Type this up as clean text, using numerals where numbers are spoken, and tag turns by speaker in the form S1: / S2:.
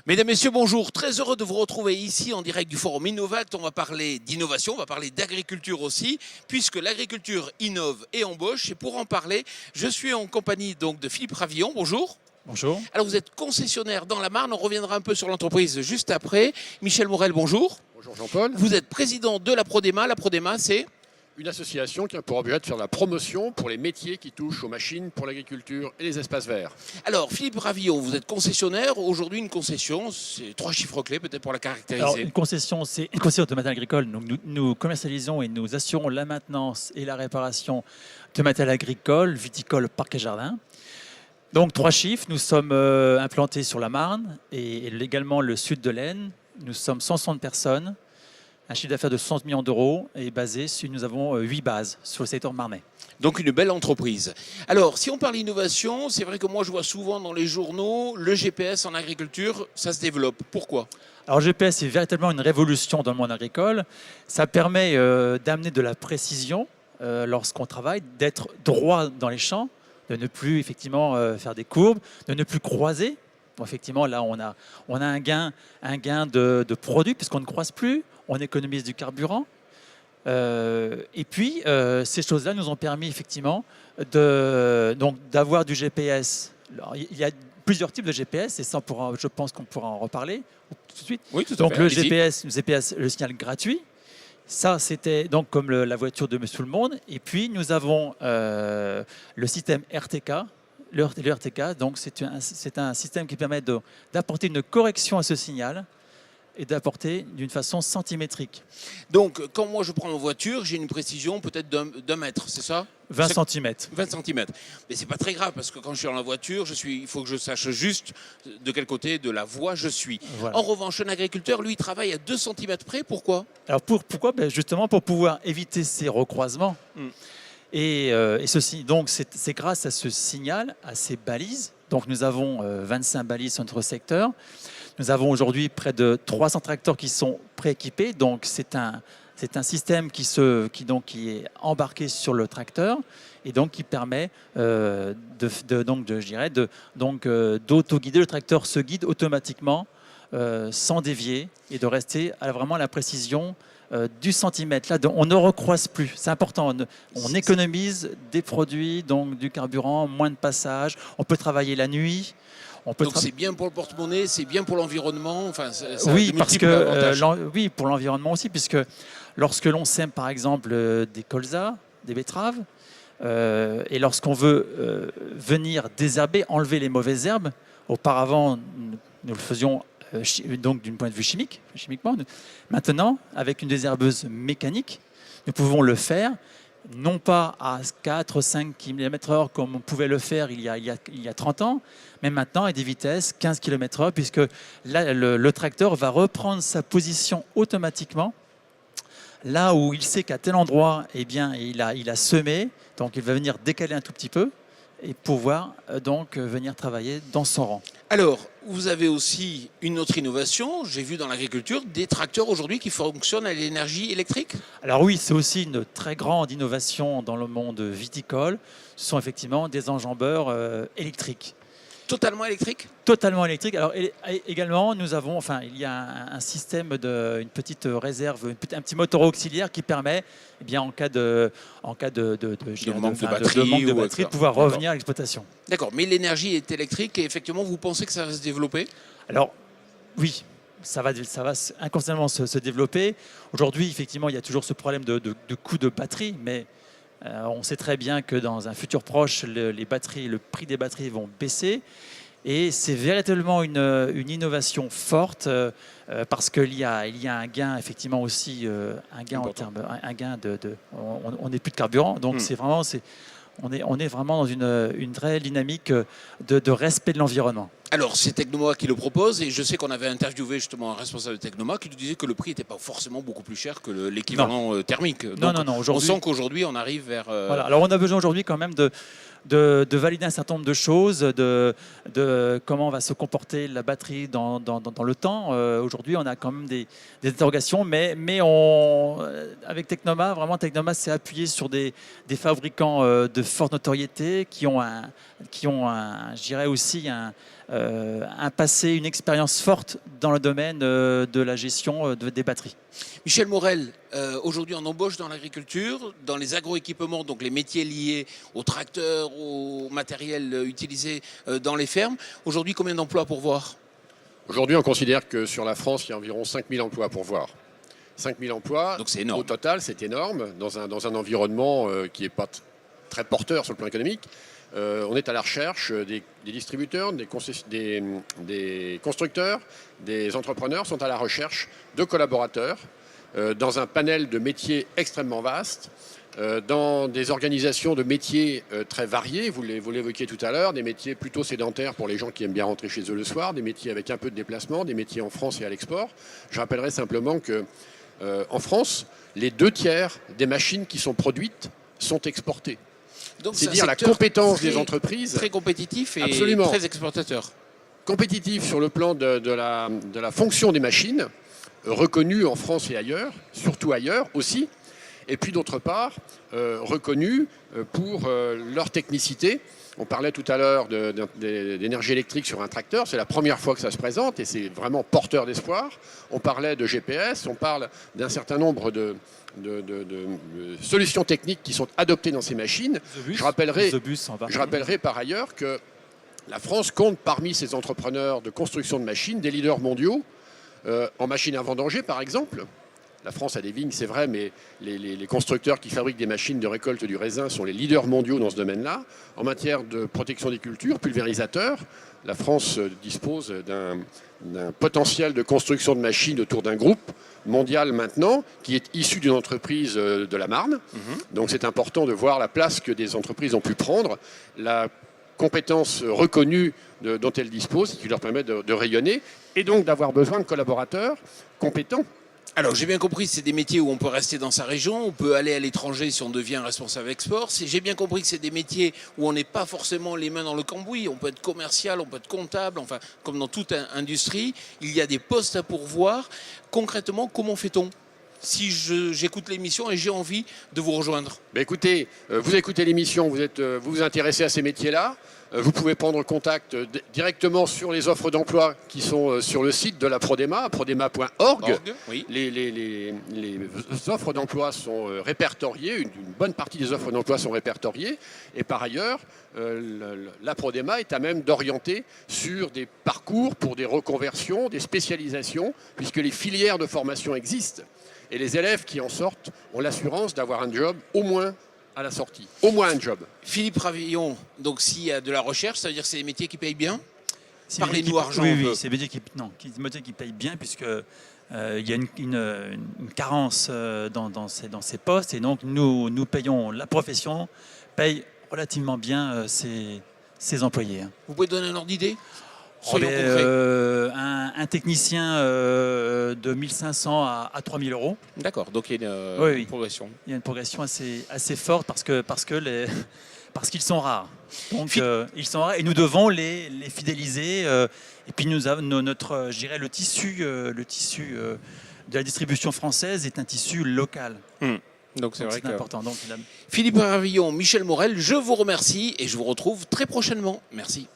S1: Mesdames, Messieurs, bonjour. Très heureux de vous retrouver ici en direct du forum Innovact. On va parler d'innovation, on va parler d'agriculture aussi, puisque l'agriculture innove et embauche. Et pour en parler, je suis en compagnie donc de Philippe Ravillon. Bonjour.
S2: Bonjour.
S1: Alors vous êtes concessionnaire dans la Marne, on reviendra un peu sur l'entreprise juste après. Michel Morel, bonjour.
S3: Bonjour Jean-Paul.
S1: Vous êtes président de la Prodema. La Prodema, c'est
S3: Une association qui a pour objet de faire de la promotion pour les métiers qui touchent aux machines pour l'agriculture et les espaces verts.
S1: Alors, Philippe Ravillon, vous êtes concessionnaire. Aujourd'hui, une concession, c'est 3 chiffres clés peut-être pour la caractériser.
S2: Alors, une concession, c'est une concession de matériel agricole. Donc, nous commercialisons et nous assurons la maintenance et la réparation de matériel agricole, viticole, parc et jardin. Donc, 3 chiffres. Nous sommes implantés sur la Marne et également le sud de l'Aisne. Nous sommes 160 personnes. Un chiffre d'affaires de 60 millions d'euros est basé sur, nous avons 8 bases sur le secteur marnais.
S1: Donc une belle entreprise. Alors, si on parle innovation, c'est vrai que moi je vois souvent dans les journaux, le GPS en agriculture, ça se développe. Pourquoi ?
S2: Alors, GPS est véritablement une révolution dans le monde agricole. Ça permet d'amener de la précision lorsqu'on travaille, d'être droit dans les champs, de ne plus effectivement faire des courbes, de ne plus croiser. Bon, effectivement, là, on a un gain de produit puisqu'on ne croise plus, on économise du carburant. Et puis, ces choses-là nous ont permis effectivement d'avoir du GPS. Alors, il y a plusieurs types de GPS et ça, je pense qu'on pourra en reparler tout de suite.
S1: Oui, tout à
S2: donc,
S1: fait.
S2: le
S1: Allez-y.
S2: GPS, le signal gratuit. Ça, c'était donc comme la voiture de Monsieur tout le monde. Et puis, nous avons le système RTK. Le RTK, donc c'est un système qui permet d'apporter une correction à ce signal et d'apporter d'une façon centimétrique.
S1: Donc, quand moi je prends ma voiture, j'ai une précision peut-être d'un mètre, c'est ça ?
S2: 20 cm.
S1: 20 cm. Mais c'est pas très grave parce que quand je suis dans la voiture, il faut que je sache juste de quel côté de la voie je suis.
S2: Voilà.
S1: En revanche, un agriculteur, lui, il travaille à 2 cm près. Pourquoi ?
S2: Alors pourquoi ? Justement pour pouvoir éviter ces recroisements. Et ceci, donc c'est grâce à ce signal, à ces balises. Donc nous avons 25 balises sur notre secteur. Nous avons aujourd'hui près de 300 tracteurs qui sont prééquipés. Donc c'est un système qui est embarqué sur le tracteur et donc qui permet d'auto-guider. Le tracteur se guide automatiquement sans dévier et de rester vraiment à la précision du centimètre. Là, on ne recroise plus. C'est important. On économise des produits, donc du carburant, moins de passage. On peut travailler la nuit.
S1: Donc c'est bien pour le porte-monnaie, c'est bien pour l'environnement. Enfin, ça
S2: oui,
S1: a de
S2: parce
S1: multiples avantages.
S2: oui, pour l'environnement aussi, puisque lorsque l'on sème par exemple des colzas, des betteraves, et lorsqu'on veut venir désherber, enlever les mauvaises herbes, auparavant nous le faisions donc d'une point de vue chimiquement. Maintenant, avec une désherbeuse mécanique, nous pouvons le faire, non pas à 4-5 km/h comme on pouvait le faire il y a 30 ans, mais maintenant à des vitesses 15 km/h, puisque là, le tracteur va reprendre sa position automatiquement, là où il sait qu'à tel endroit, eh bien, il a semé, donc il va venir décaler un tout petit peu, et pouvoir donc venir travailler dans son rang.
S1: Alors, vous avez aussi une autre innovation, j'ai vu dans l'agriculture, des tracteurs aujourd'hui qui fonctionnent à l'énergie électrique.
S2: Alors oui, c'est aussi une très grande innovation dans le monde viticole. Ce sont effectivement des enjambeurs électriques.
S1: Totalement électrique ?
S2: Totalement électriques. Alors également, nous avons, il y a un système une petite réserve, un petit moteur auxiliaire qui permet, eh bien, en cas de
S1: manque de batterie,
S2: de pouvoir revenir à l'exploitation.
S1: D'accord, mais l'énergie est électrique et effectivement, vous pensez que ça va se développer ?
S2: Alors oui, ça va inconsciemment se développer. Aujourd'hui, effectivement, il y a toujours ce problème de coût de batterie, mais on sait très bien que dans un futur proche, le prix des batteries vont baisser. Et c'est véritablement une innovation forte parce qu'il y a un gain, effectivement aussi, un gain en termes, on n'est plus de carburant. Donc on est vraiment dans une réelle dynamique de respect de l'environnement.
S1: Alors, c'est Technoma qui le propose et je sais qu'on avait interviewé justement un responsable de Technoma qui nous disait que le prix n'était pas forcément beaucoup plus cher que l'équivalent thermique. Donc,
S2: Non.
S1: On sent qu'aujourd'hui, on arrive vers...
S2: Voilà. Alors, on a besoin aujourd'hui quand même de valider un certain nombre de choses, de comment va se comporter la batterie dans le temps. Aujourd'hui, on a quand même des interrogations, mais avec Technoma, vraiment, Technoma s'est appuyé sur des fabricants de forte notoriété qui ont je dirais aussi un passé, une expérience forte dans le domaine de la gestion des batteries.
S1: Michel Morel, aujourd'hui on embauche dans l'agriculture, dans les agroéquipements, donc les métiers liés aux tracteurs, au matériel utilisé dans les fermes. Aujourd'hui, combien d'emplois pour voir?
S3: Aujourd'hui, on considère que sur la France, il y a environ 5000 emplois pour voir. 5000 emplois,
S1: donc c'est énorme.
S3: Au total, c'est énorme, dans un environnement qui n'est pas très porteur sur le plan économique. On est à la recherche des distributeurs, des constructeurs, des entrepreneurs sont à la recherche de collaborateurs dans un panel de métiers extrêmement vaste, dans des organisations de métiers très variés, vous l'évoquiez tout à l'heure, des métiers plutôt sédentaires pour les gens qui aiment bien rentrer chez eux le soir, des métiers avec un peu de déplacement, des métiers en France et à l'export. Je rappellerai simplement que en France, les 2/3 des machines qui sont produites sont exportées. C'est dire la compétence des entreprises.
S1: Très compétitif et
S3: absolument
S1: très exportateur.
S3: Compétitif sur le plan de la fonction des machines, reconnue en France et ailleurs, surtout ailleurs aussi. Et puis d'autre part, reconnue pour leur technicité. On parlait tout à l'heure d'énergie électrique sur un tracteur, c'est la première fois que ça se présente et c'est vraiment porteur d'espoir. On parlait de GPS, on parle d'un certain nombre de solutions techniques qui sont adoptées dans ces machines. Je rappellerai par ailleurs que la France compte parmi ses entrepreneurs de construction de machines des leaders mondiaux en machines à vendanger par exemple. La France a des vignes, c'est vrai, mais les constructeurs qui fabriquent des machines de récolte du raisin sont les leaders mondiaux dans ce domaine-là. En matière de protection des cultures, pulvérisateurs, la France dispose d'un potentiel de construction de machines autour d'un groupe mondial maintenant, qui est issu d'une entreprise de la Marne. Donc c'est important de voir la place que des entreprises ont pu prendre, la compétence reconnue dont elles disposent, qui leur permet de rayonner, et donc d'avoir besoin de collaborateurs compétents.
S1: Alors, j'ai bien compris, c'est des métiers où on peut rester dans sa région, on peut aller à l'étranger si on devient responsable export. J'ai bien compris que c'est des métiers où on n'est pas forcément les mains dans le cambouis. On peut être commercial, on peut être comptable, enfin, comme dans toute industrie. Il y a des postes à pourvoir. Concrètement, comment fait-on si j'écoute l'émission et j'ai envie de vous rejoindre?
S3: Écoutez, vous écoutez l'émission, vous vous intéressez à ces métiers-là. Vous pouvez prendre contact directement sur les offres d'emploi qui sont sur le site de la Prodema, prodema.org.
S1: Oui.
S3: Les offres d'emploi sont répertoriées, une bonne partie des offres d'emploi sont répertoriées. Et par ailleurs, la Prodema est à même d'orienter sur des parcours pour des reconversions, des spécialisations, puisque les filières de formation existent. Et les élèves qui en sortent ont l'assurance d'avoir un job au moins à la sortie. Au moins un job.
S1: Philippe Ravillon, donc s'il y a de la recherche, ça veut dire que c'est des métiers qui payent bien? Parlez-nous argent.
S2: Oui, c'est des métiers qui payent bien puisque il y a une carence dans ces postes et donc nous payons, la profession paye relativement bien ses employés.
S1: Vous pouvez donner un ordre d'idée?
S2: Un technicien de 1500 à 3000 euros.
S1: D'accord, donc il y a une progression.
S2: Il y a une progression assez forte parce qu'ils sont rares. Donc ils sont rares et nous devons les fidéliser. Et puis nous avons je dirais le tissu de la distribution française est un tissu local.
S1: Donc c'est vrai
S2: important. Donc,
S1: Philippe Ravillon, Michel Morel, je vous remercie et je vous retrouve très prochainement. Merci.